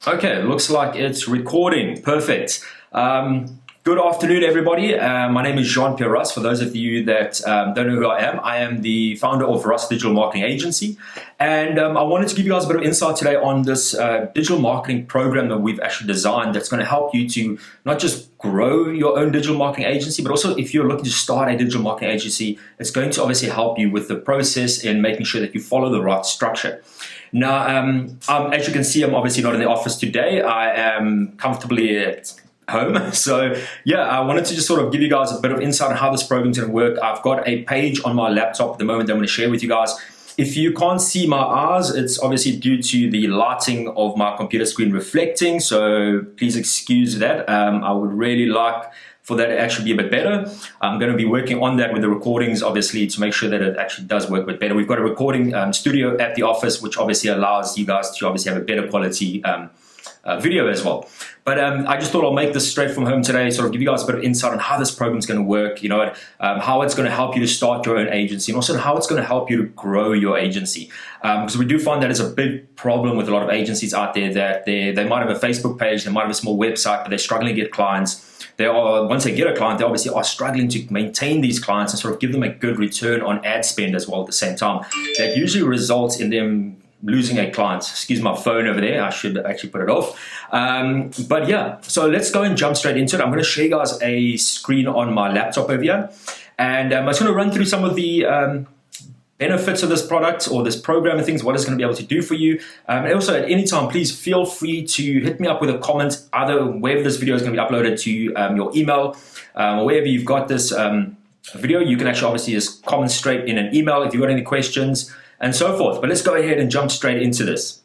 Okay, looks like it's recording. Perfect. Good afternoon, everybody. My name is Jean-Pierre Ras. For those of you that don't know who I am the founder of RAS Digital Marketing Agency. And I wanted to give you guys a bit of insight today on this digital marketing program that we've actually designed that's going to help you to not just grow your own digital marketing agency, but also if you're looking to start a digital marketing agency, it's going to obviously help you with the process in making sure that you follow the right structure. Now, as you can see, I'm obviously not in the office today. I am comfortably at home. So yeah, I wanted to just sort of give you guys a bit of insight on how this program is going to work. I've got a page on my laptop at the moment that I'm going to share with you guys. If you can't see my eyes, it's obviously due to the lighting of my computer screen reflecting. So please excuse that. I would really like for that to actually be a bit better. I'm going to be working on that with the recordings, obviously, to make sure that it actually does work a bit better. We've got a recording studio at the office, which obviously allows you guys to obviously have a better quality video as well. But I just thought I'll make this straight from home today, sort of give you guys a bit of insight on how this program is going to work, how it's going to help you to start your own agency, and also how it's going to help you to grow your agency. Because we do find that it's a big problem with a lot of agencies out there that they might have a Facebook page, they might have a small website, but they're struggling to get clients. Once they get a client, they obviously are struggling to maintain these clients and sort of give them a good return on ad spend as well at the same time. That usually results in them losing a client. Excuse my phone over there. I should actually put it off. But yeah, so let's go and jump straight into it. I'm going to show you guys a screen on my laptop over here. And I'm just going to run through some of the benefits of this product or this program and things, what it's going to be able to do for you. And also at any time, please feel free to hit me up with a comment, either wherever this video is going to be uploaded to your email or wherever you've got this video. You can actually obviously just comment straight in an email if you've got any questions and so forth. But let's go ahead and jump straight into this.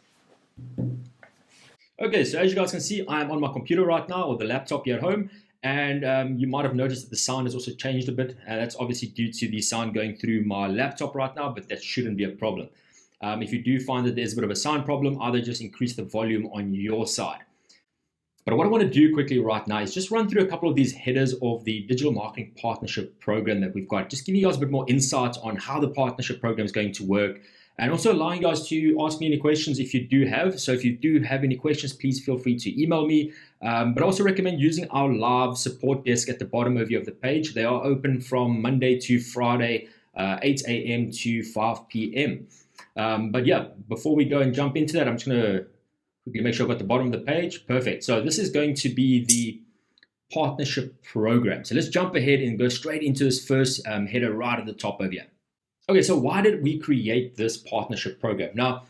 Okay, so as you guys can see, I'm on my computer right now, or the laptop here at home. And you might have noticed that the sound has also changed a bit. That's obviously due to the sound going through my laptop right now, but that shouldn't be a problem. If you do find that there's a bit of a sound problem, either just increase the volume on your side. But what I want to do quickly right now is just run through a couple of these headers of the digital marketing partnership program that we've got. Just giving you guys a bit more insight on how the partnership program is going to work, and also allowing you guys to ask me any questions if you do have. So if you do have any questions, please feel free to email me. But I also recommend using our live support desk at the bottom of the page. They are open from Monday to Friday, 8 a.m. to 5 p.m. But yeah, before we go and jump into that, I'm just going to quickly make sure I've got the bottom of the page. Perfect. So this is going to be the partnership program. So let's jump ahead and go straight into this first header right at the top over here. Okay, so why did we create this partnership program? Now,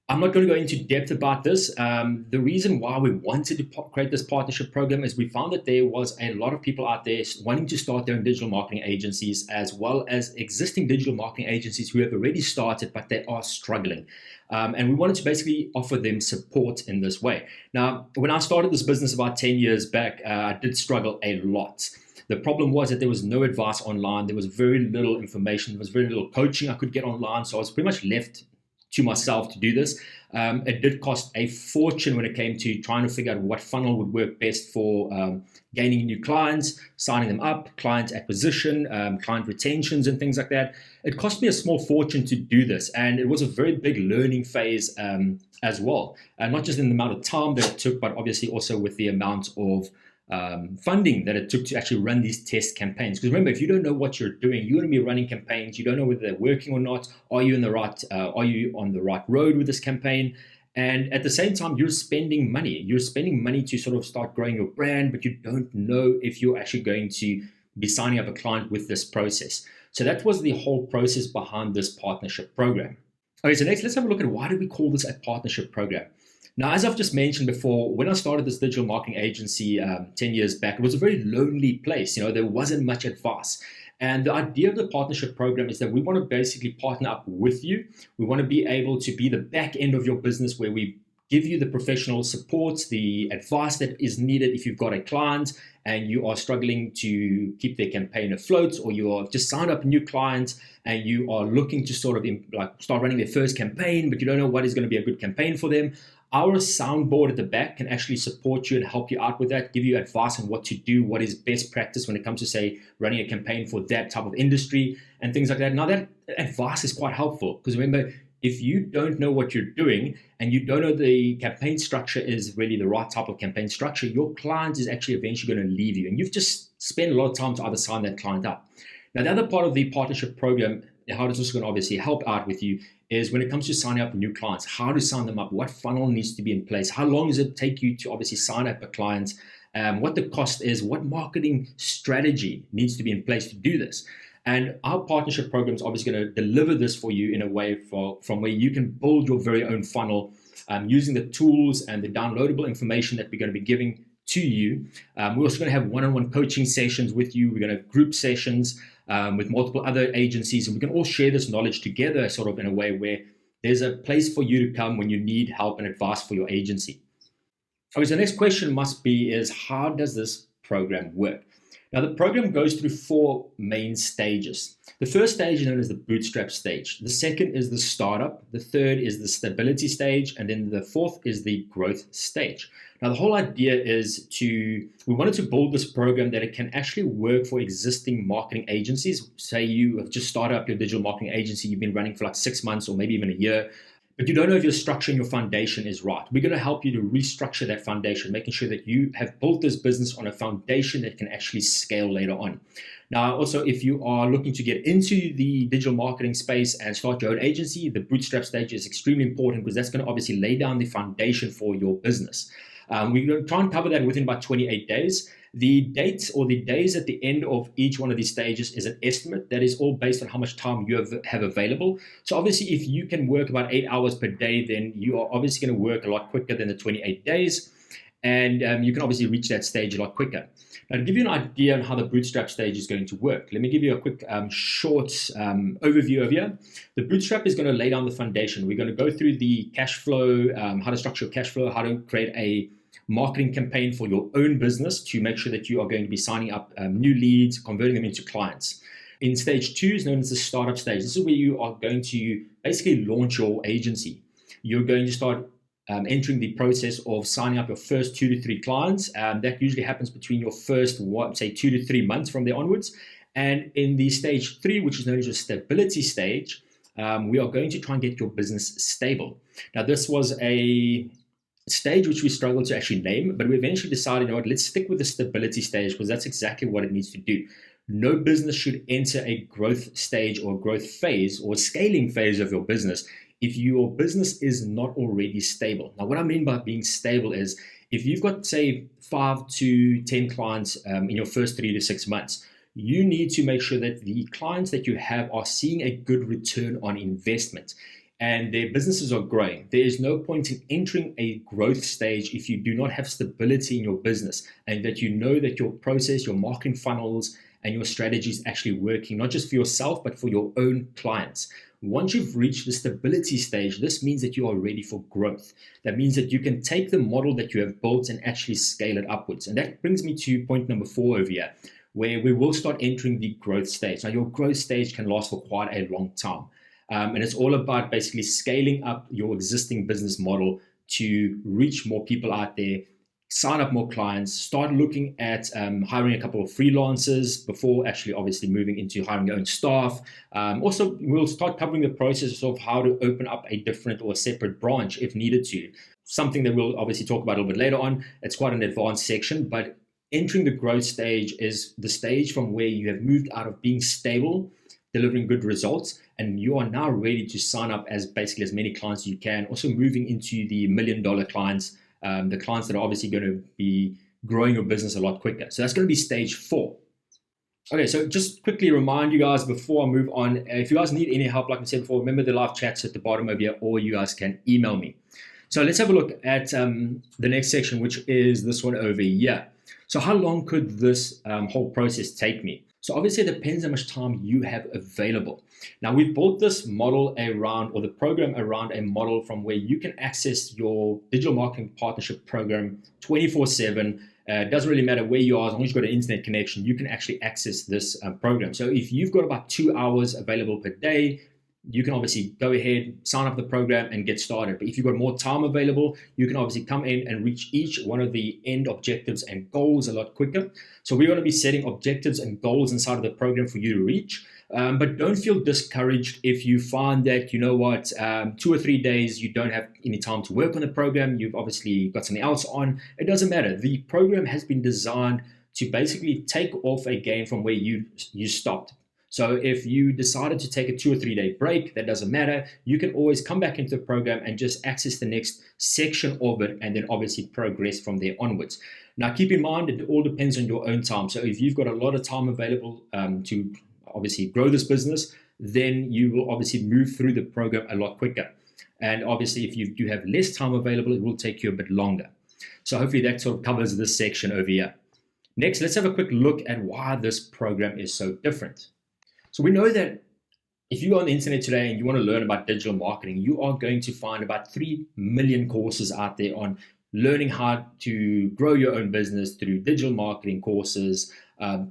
I'm not going to go into depth about this. The reason why we wanted to create this partnership program is we found that there was a lot of people out there wanting to start their own digital marketing agencies, as well as existing digital marketing agencies who have already started, but they are struggling. And we wanted to basically offer them support in this way. Now, when I started this business about 10 years back, I did struggle a lot. The problem was that there was no advice online. There was very little information. There was very little coaching I could get online. So I was pretty much left to myself to do this. It did cost a fortune when it came to trying to figure out what funnel would work best for gaining new clients, signing them up, client acquisition, client retentions, and things like that. It cost me a small fortune to do this, and it was a very big learning phase as well. Not just in the amount of time that it took, but obviously also with the amount of funding that it took to actually run these test campaigns. Because remember, if you don't know what you're doing, you're going to be running campaigns. You don't know whether they're working or not. Are you on the right road with this campaign? And at the same time, you're spending money. You're spending money to sort of start growing your brand, but you don't know if you're actually going to be signing up a client with this process. So that was the whole process behind this partnership program. Okay, so next, let's have a look at why do we call this a partnership program. Now, as I've just mentioned before, when I started this digital marketing agency 10 years back, it was a very lonely place. There wasn't much advice. And the idea of the partnership program is that we want to basically partner up with you. We want to be able to be the back end of your business where we give you the professional support, the advice that is needed if you've got a client and you are struggling to keep their campaign afloat, or you are just signed up a new client and you are looking to sort of start running their first campaign, but you don't know what is going to be a good campaign for them. Our soundboard at the back can actually support you and help you out with that, give you advice on what to do, what is best practice when it comes to, say, running a campaign for that type of industry and things like that. Now, that advice is quite helpful because remember, If you don't know what you're doing and you don't know the campaign structure is really the right type of campaign structure, your client is actually eventually going to leave you. And you've just spent a lot of time to either sign that client up. Now, the other part of the partnership program, how it's also going to obviously help out with you, is when it comes to signing up new clients, how to sign them up, what funnel needs to be in place, how long does it take you to obviously sign up a client, what the cost is, what marketing strategy needs to be in place to do this. And our partnership program is obviously going to deliver this for you in a way from where you can build your very own funnel using the tools and the downloadable information that we're going to be giving to you. We're also going to have one-on-one coaching sessions with you. We're going to have group sessions with multiple other agencies, and we can all share this knowledge together sort of in a way where there's a place for you to come when you need help and advice for your agency. Okay, so the next question must be is, how does this program work? Now, the program goes through 4 main stages. The first stage is known as the bootstrap stage. The second is the startup. The third is the stability stage. And then the fourth is the growth stage. Now, the whole idea is we wanted to build this program that it can actually work for existing marketing agencies. Say you have just started up your digital marketing agency, you've been running for like 6 months or maybe even a year, but you don't know if your structure and your foundation is right. We're going to help you to restructure that foundation, making sure that you have built this business on a foundation that can actually scale later on. Now, also, if you are looking to get into the digital marketing space and start your own agency, the bootstrap stage is extremely important because that's going to obviously lay down the foundation for your business. We're going to try and cover that within about 28 days. The dates or the days at the end of each one of these stages is an estimate that is all based on how much time you have available. So obviously, if you can work about 8 hours per day, then you are obviously going to work a lot quicker than the 28 days. And you can obviously reach that stage a lot quicker. Now, to give you an idea on how the bootstrap stage is going to work, let me give you a quick short overview of here. The bootstrap is going to lay down the foundation. We're going to go through the cash flow, how to structure cash flow, how to create a marketing campaign for your own business to make sure that you are going to be signing up new leads, converting them into clients. In stage 2 is known as the startup stage. This is where you are going to basically launch your agency. You're going to start entering the process of signing up your first 2 to 3 clients. That usually happens between your first, 2 to 3 months from there onwards. And in the stage 3, which is known as your stability stage, we are going to try and get your business stable. Now, this was a stage which we struggled to actually name, but we eventually decided, let's stick with the stability stage because that's exactly what it needs to do. No business should enter a growth stage or growth phase or scaling phase of your business if your business is not already stable. Now, what I mean by being stable is if you've got, say, 5 to 10 clients in your first 3 to 6 months, you need to make sure that the clients that you have are seeing a good return on investment and their businesses are growing. There is no point in entering a growth stage if you do not have stability in your business and that you know that your process, your marketing funnels, and your strategy is actually working, not just for yourself, but for your own clients. Once you've reached the stability stage, this means that you are ready for growth. That means that you can take the model that you have built and actually scale it upwards. And that brings me to point number 4 over here, where we will start entering the growth stage. Now, your growth stage can last for quite a long time. And it's all about basically scaling up your existing business model to reach more people out there, sign up more clients, start looking at hiring a couple of freelancers before actually obviously moving into hiring your own staff. Also, we'll start covering the process of how to open up a different or a separate branch if needed to. Something that we'll obviously talk about a little bit later on. It's quite an advanced section, but entering the growth stage is the stage from where you have moved out of being stable, delivering good results, and you are now ready to sign up as basically as many clients as you can. Also moving into the $1 million clients, the clients that are obviously going to be growing your business a lot quicker. So that's going to be stage 4. Okay, so just quickly remind you guys before I move on, if you guys need any help, like I said before, remember the live chats at the bottom over here, or you guys can email me. So let's have a look at the next section, which is this one over here. So how long could this whole process take me? So obviously it depends how much time you have available. Now, we've built this model around, or the program around a model from where you can access your digital marketing partnership program 24/7. It doesn't really matter where you are, as long as you've got an internet connection, you can actually access this program. So if you've got about 2 hours available per day, you can obviously go ahead, sign up the program and get started. But if you've got more time available, you can obviously come in and reach each one of the end objectives and goals a lot quicker. So we're going to be setting objectives and goals inside of the program for you to reach. But don't feel discouraged if you find that, 2 or 3 days you don't have any time to work on the program. You've obviously got something else on. It doesn't matter. The program has been designed to basically take off again from where you stopped. So if you decided to take a 2 or 3 day break, that doesn't matter. You can always come back into the program and just access the next section of it, and then obviously progress from there onwards. Now, keep in mind, it all depends on your own time. So if you've got a lot of time available to obviously grow this business, then you will obviously move through the program a lot quicker. And obviously, if you do have less time available, it will take you a bit longer. So hopefully that sort of covers this section over here. Next, let's have a quick look at why this program is so different. So we know that if you go on the internet today and you want to learn about digital marketing, you are going to find about 3 million courses out there on learning how to grow your own business through digital marketing courses,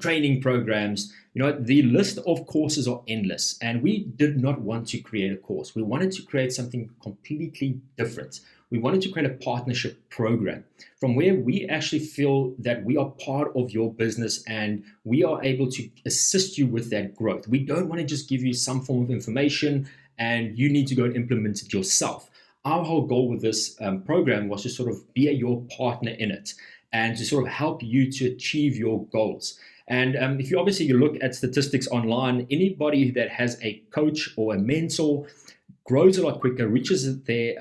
training programs. The list of courses are endless, and we did not want to create a course. We wanted to create something completely different. We wanted to create a partnership program from where we actually feel that we are part of your business and we are able to assist you with that growth. We don't want to just give you some form of information and you need to go and implement it yourself. Our whole goal with this program was to sort of be your partner in it and to sort of help you to achieve your goals. And if you look at statistics online, anybody that has a coach or a mentor grows a lot quicker, reaches their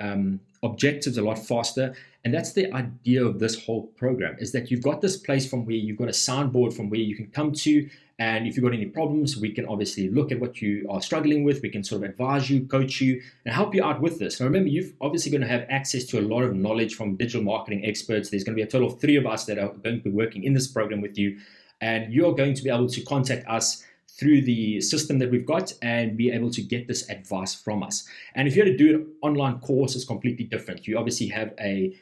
objectives a lot faster. And that's the idea of this whole program, is that you've got this place from where you've got a soundboard from where you can come to. And if you've got any problems, we can obviously look at what you are struggling with. We can sort of advise you, coach you, and help you out with this. Now, remember, you've obviously going to have access to a lot of knowledge from digital marketing experts. There's going to be a total of 3 of us that are going to be working in this program with you. And you're going to be able to contact us through the system that we've got and be able to get this advice from us. And if you had to do an online course, it's completely different. You obviously have a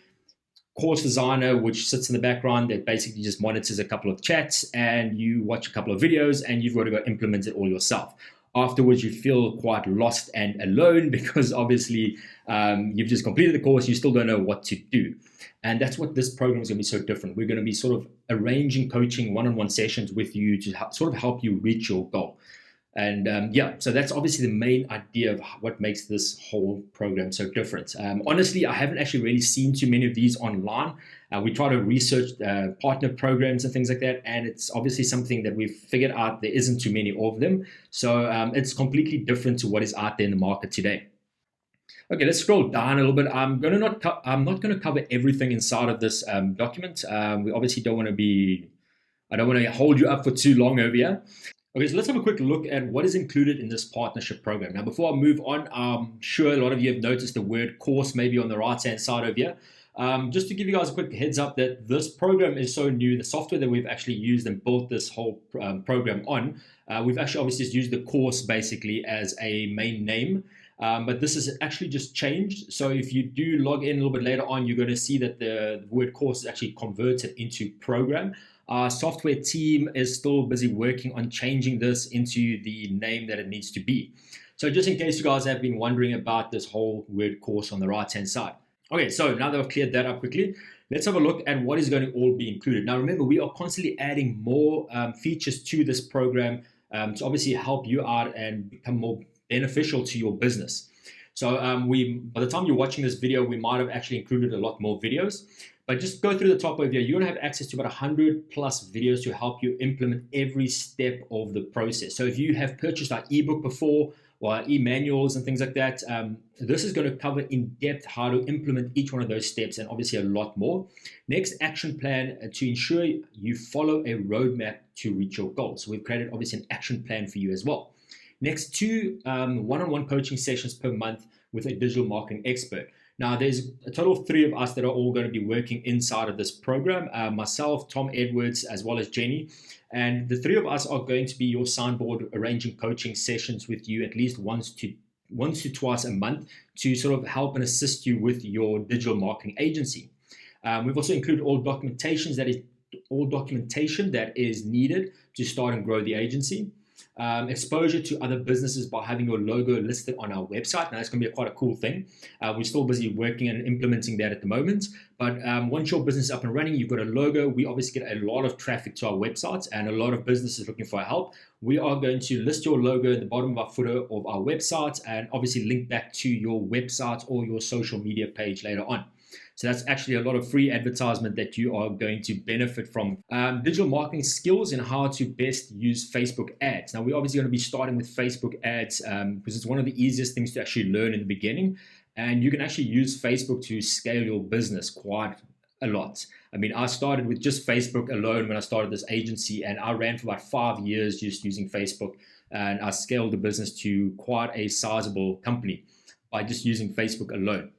course designer which sits in the background that basically just monitors a couple of chats, and you watch a couple of videos and you've got to go implement it all yourself. Afterwards, you feel quite lost and alone because obviously you've just completed the course, you still don't know what to do. And that's what this program is going to be so different. We're going to be sort of arranging coaching one-on-one sessions with you to sort of help you reach your goal. And so that's obviously the main idea of what makes this whole program so different. Honestly, I haven't actually really seen too many of these online. We try to research partner programs and things like that, and it's obviously something that we've figured out there isn't too many of them. So it's completely different to what is out there in the market today. Okay, let's scroll down a little bit. I'm not going to cover everything inside of this document. We obviously don't want to hold you up for too long over here. Okay, so let's have a quick look at what is included in this partnership program. Now, before I move on, I'm sure a lot of you have noticed the word course maybe on the right-hand side over here. Just to give you guys a quick heads up that this program is so new, the software that we've actually used and built this whole program on, we've actually obviously just used the course basically as a main name. But this is actually just changed. So if you do log in a little bit later on, you're going to see that the word course is actually converted into program. Our software team is still busy working on changing this into the name that it needs to be. So just in case you guys have been wondering about this whole word course on the right-hand side. Okay, so now that I've cleared that up quickly, let's have a look at what is going to all be included. Now, remember, we are constantly adding more features to this program to obviously help you out and become more beneficial to your business. So by the time you're watching this video, we might have actually included a lot more videos. But just go through the top over here. You're going to have access to about 100 plus videos to help you implement every step of the process. So if you have purchased our ebook before or e-manuals and things like that, this is going to cover in depth how to implement each one of those steps and obviously a lot more. Next, action plan to ensure you follow a roadmap to reach your goals. So we've created obviously an action plan for you as well. Next, 2 one-on-one coaching sessions per month with a digital marketing expert. Now, there's a total of 3 of us that are all going to be working inside of this program. Myself, Tom Edwards, as well as Jenny. And the 3 of us are going to be your soundboard, arranging coaching sessions with you at least once to twice a month to sort of help and assist you with your digital marketing agency. We've also included all documentation that is needed to start and grow the agency. exposure to other businesses by having your logo listed on our website. Now, that's going to be quite a cool thing. We're still busy working and implementing that at the moment. But once your business is up and running, you've got a logo. We obviously get a lot of traffic to our websites and a lot of businesses looking for help. We are going to list your logo at the bottom of our footer of our website and obviously link back to your website or your social media page later on. So that's actually a lot of free advertisement that you are going to benefit from. Digital marketing skills and how to best use Facebook ads. Now, we're obviously going to be starting with Facebook ads because it's one of the easiest things to actually learn in the beginning. And you can actually use Facebook to scale your business quite a lot. I mean, I started with just Facebook alone when I started this agency, and I ran for about 5 years just using Facebook. And I scaled the business to quite a sizable company by just using Facebook alone.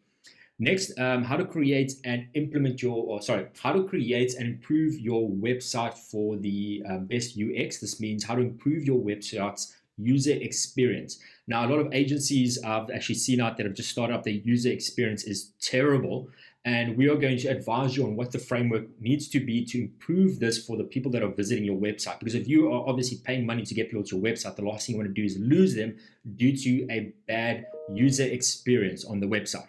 Next, how to create and how to create and improve your website for the best UX. This means how to improve your website's user experience. Now, a lot of agencies I've actually seen out that have just started up, their user experience is terrible. And we are going to advise you on what the framework needs to be to improve this for the people that are visiting your website. Because if you are obviously paying money to get people to your website, the last thing you want to do is lose them due to a bad user experience on the website.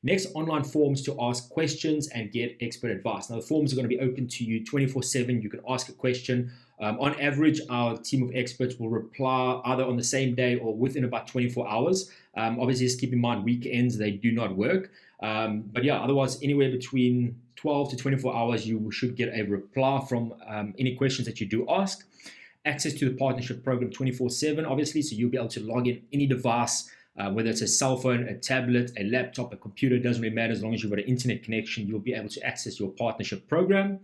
Next, online forms to ask questions and get expert advice. Now, the forms are going to be open to you 24/7. You can ask a question. On average, our team of experts will reply either on the same day or within about 24 hours. Obviously, just keep in mind, weekends, they do not work. But yeah, otherwise, anywhere between 12 to 24 hours, you should get a reply from any questions that you do ask. Access to the partnership program 24/7, obviously, so you'll be able to log in any device, whether it's a cell phone, a tablet, a laptop, a computer, it doesn't really matter. As long as you've got an internet connection, you'll be able to access your partnership program.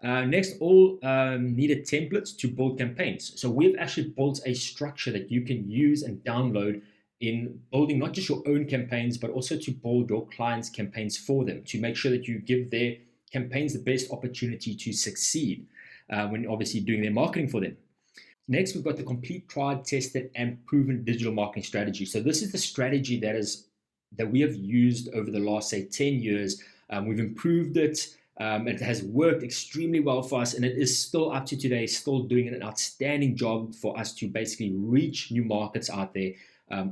Next, all needed templates to build campaigns. So we've actually built a structure that you can use and download in building not just your own campaigns, but also to build your clients' campaigns for them, to make sure that you give their campaigns the best opportunity to succeed when obviously doing their marketing for them. Next, we've got the complete, tried, tested, and proven digital marketing strategy. So this is the strategy that we have used over the last, say, 10 years. We've improved it. It has worked extremely well for us, and it is still up to today, still doing an outstanding job for us to basically reach new markets out there,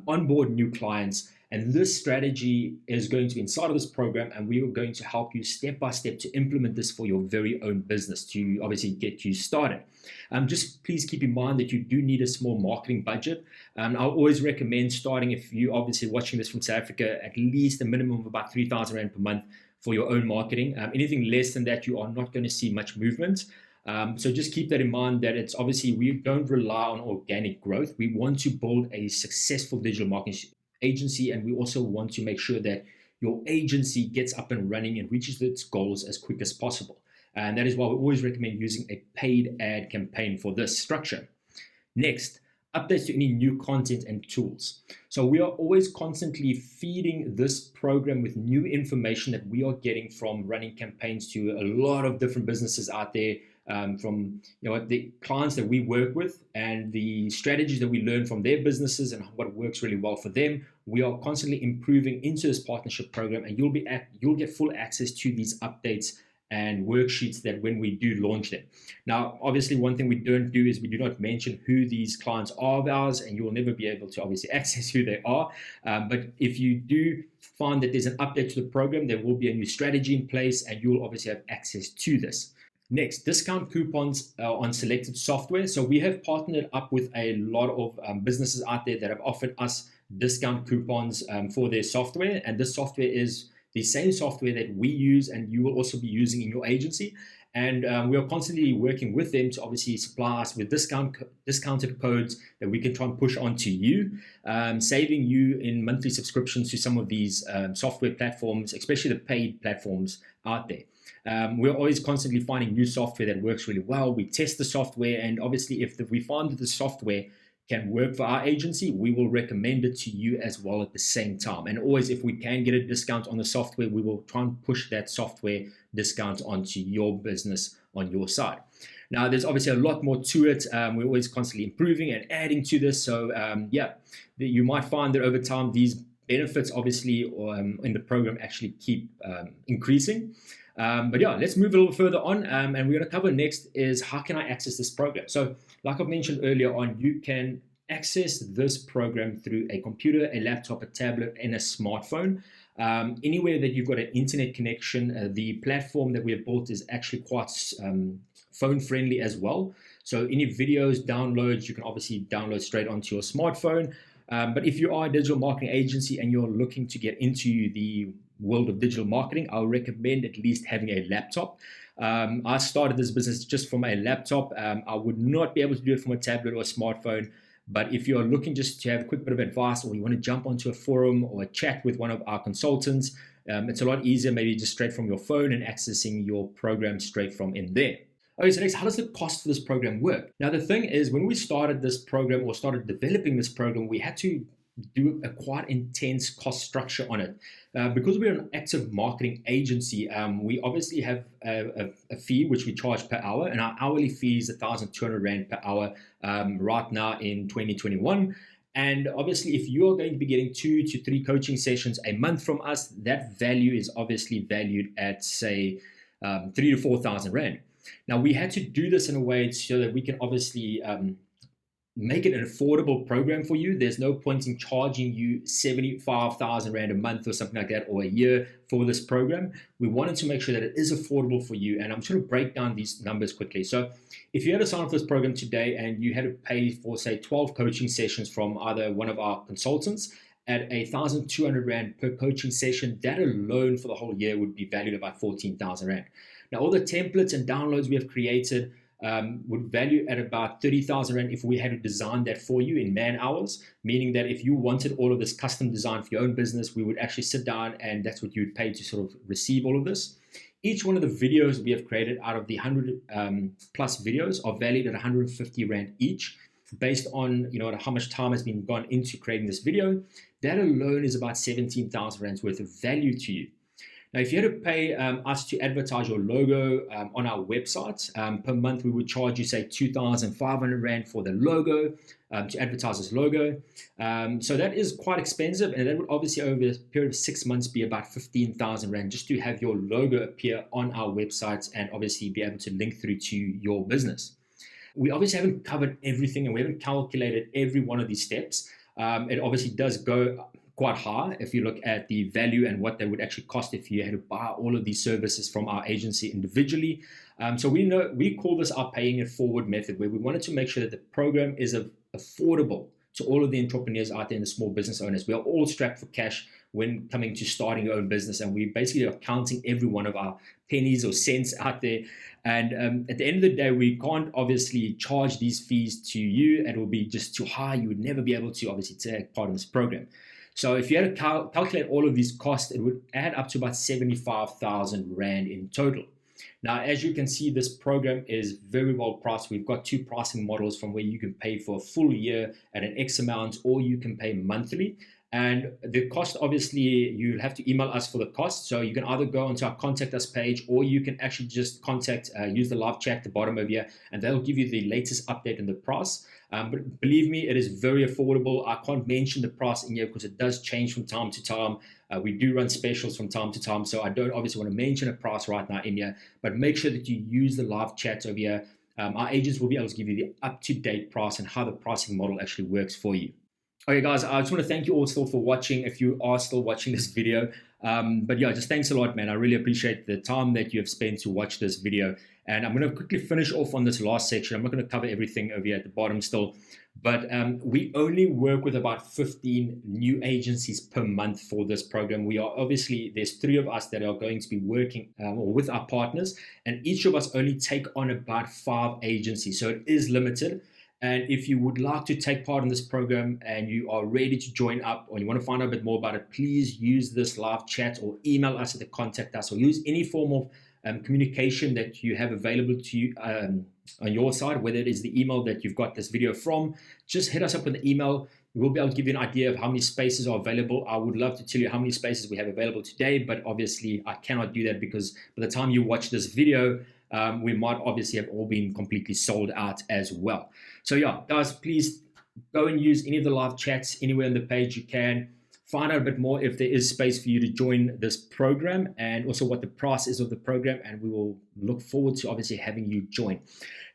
onboard new clients. And this strategy is going to be inside of this program, and we are going to help you step by step to implement this for your very own business to obviously get you started. Just please keep in mind that you do need a small marketing budget. I'll always recommend starting, if you're obviously watching this from South Africa, at least a minimum of about 3,000 Rand per month for your own marketing. Anything less than that, you are not going to see much movement. So just keep that in mind, that it's obviously we don't rely on organic growth. We want to build a successful digital marketing agency, and we also want to make sure that your agency gets up and running and reaches its goals as quick as possible. And that is why we always recommend using a paid ad campaign for this structure. Next, updates to any new content and tools. So we are always constantly feeding this program with new information that we are getting from running campaigns to a lot of different businesses out there, from the clients that we work with and the strategies that we learn from their businesses and what works really well for them. We are constantly improving into this partnership program, and you'll get full access to these updates and worksheets that when we do launch them. Now, obviously, one thing we don't do is we do not mention who these clients are of ours, and you will never be able to obviously access who they are. But if you do find that there's an update to the program, there will be a new strategy in place, and you'll obviously have access to this. Next, discount coupons on selected software. So we have partnered up with a lot of businesses out there that have offered us discount coupons for their software, and this software is the same software that we use and you will also be using in your agency. And we are constantly working with them to obviously supply us with discounted codes that we can try and push onto you, saving you in monthly subscriptions to some of these software platforms, especially the paid platforms out there. We're always constantly finding new software that works really well. We test the software, and obviously if we find that the software can work for our agency, we will recommend it to you as well at the same time. And always, if we can get a discount on the software, we will try and push that software discount onto your business on your side. Now, there's obviously a lot more to it. We're always constantly improving and adding to this. So you might find that over time, these benefits obviously in the program actually keep increasing. But yeah, let's move a little further on. And we're going to cover next is how can I access this program? So like I've mentioned earlier on, you can access this program through a computer, a laptop, a tablet, and a smartphone. Anywhere that you've got an internet connection, the platform that we have built is actually quite phone friendly as well. So any videos, downloads, you can obviously download straight onto your smartphone. But if you are a digital marketing agency and you're looking to get into the world of digital marketing, I would recommend at least having a laptop. I started this business just from a laptop. I would not be able to do it from a tablet or a smartphone. But if you're looking just to have a quick bit of advice, or you want to jump onto a forum or a chat with one of our consultants, it's a lot easier maybe just straight from your phone and accessing your program straight from in there. Okay, so next, how does the cost for this program work? Now, the thing is, when we started this program or started developing this program, we had to do a quite intense cost structure on it. Because we're an active marketing agency, we obviously have a fee which we charge per hour, and our hourly fee is 1,200 Rand per hour right now in 2021. And obviously, if you're going to be getting 2 to 3 coaching sessions a month from us, that value is obviously valued at, say, 3,000 to 4,000 Rand. Now, we had to do this in a way so that we can obviously make it an affordable program for you. There's no point in charging you 75,000 Rand a month or something like that, or a year for this program. We wanted to make sure that it is affordable for you. And I'm just going to break down these numbers quickly. So if you had to sign up for this program today and you had to pay for, say, 12 coaching sessions from either one of our consultants at 1,200 Rand per coaching session, that alone for the whole year would be valued at about 14,000 Rand. Now, all the templates and downloads we have created would value at about 30,000 Rand if we had to design that for you in man hours, meaning that if you wanted all of this custom design for your own business, we would actually sit down and that's what you would pay to sort of receive all of this. Each one of the videos we have created out of the 100 plus videos are valued at 150 Rand each, based on how much time has been gone into creating this video. That alone is about 17,000 Rand worth of value to you. Now, if you had to pay us to advertise your logo on our website per month, we would charge you, say, 2,500 Rand for the logo to advertise this logo. So that is quite expensive, and that would obviously over a period of 6 months be about 15,000 Rand just to have your logo appear on our website and obviously be able to link through to your business. We obviously haven't covered everything and we haven't calculated every one of these steps. It obviously does go quite high if you look at the value and what they would actually cost if you had to buy all of these services from our agency individually. So we call this our paying it forward method, where we wanted to make sure that the program is affordable to all of the entrepreneurs out there and the small business owners. We are all strapped for cash when coming to starting your own business, and we basically are counting every one of our pennies or cents out there. And at the end of the day, we can't obviously charge these fees to you. It will be just too high. You would never be able to obviously take part in this program. So if you had to calculate all of these costs, it would add up to about 75,000 Rand in total. Now, as you can see, this program is very well priced. We've got 2 pricing models from where you can pay for a full year at an X amount, or you can pay monthly. And the cost, obviously, you'll have to email us for the cost. So you can either go onto our contact us page, or you can actually just use the live chat at the bottom of here, and they'll give you the latest update in the price. But believe me, it is very affordable. I can't mention the price in here because it does change from time to time. We do run specials from time to time, so I don't obviously want to mention a price right now in here, but make sure that you use the live chat over here. Our agents will be able to give you the up-to-date price and how the pricing model actually works for you. Okay, guys, I just want to thank you all still for watching, if you are still watching this video. But yeah, just thanks a lot, man. I really appreciate the time that you have spent to watch this video. And I'm going to quickly finish off on this last section. I'm not going to cover everything over here at the bottom still. But we only work with about 15 new agencies per month for this program. There's 3 of us that are going to be working with our partners. And each of us only take on about 5 agencies. So it is limited. And if you would like to take part in this program and you are ready to join up, or you want to find out a bit more about it, please use this live chat or email us at the contact us, or use any form of communication that you have available to you on your side, whether it is the email that you've got this video from. Just hit us up with the email. We'll be able to give you an idea of how many spaces are available. I would love to tell you how many spaces we have available today, but obviously I cannot do that because by the time you watch this video, we might obviously have all been completely sold out as well. So yeah, guys, please go and use any of the live chats anywhere on the page you can. find out a bit more if there is space for you to join this program, and also what the price is of the program, and we will look forward to obviously having you join.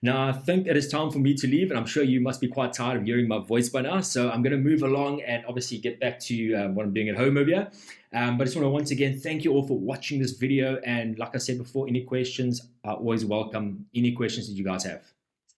Now, I think it is time for me to leave, and I'm sure you must be quite tired of hearing my voice by now, so I'm going to move along and obviously get back to what I'm doing at home over here. But I just want to once again thank you all for watching this video, and like I said before, any questions are always welcome. Any questions that you guys have.